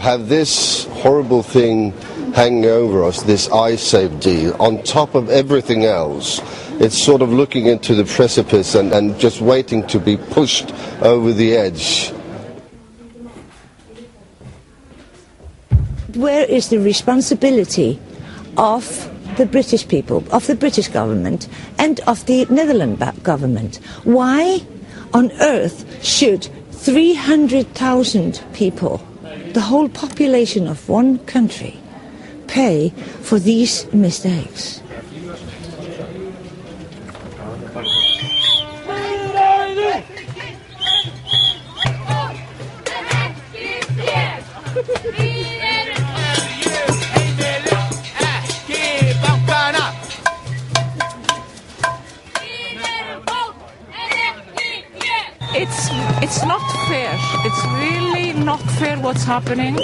Have this horrible thing hanging over us, this Icesave deal, on top of everything else. It's sort of looking into the precipice and just waiting to be pushed over the edge. Where is the responsibility of the British people, of the British government and of the Netherlands government? Why on earth should 300,000 people, the whole population of one country, pay for these mistakes? It's not fair. It's really not fair what's happening,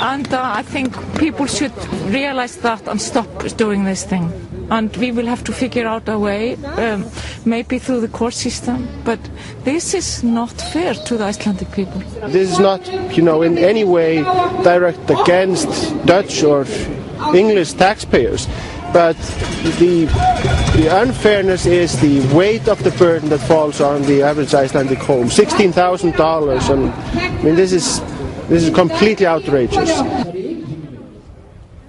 and I think people should realize that and stop doing this thing. And we will have to figure out a way, maybe through the court system, but this is not fair to the Icelandic people. This is not, in any way direct against Dutch or English taxpayers, but the unfairness is the weight of the burden that falls on the average Icelandic home. $16,000, and I mean this is completely outrageous.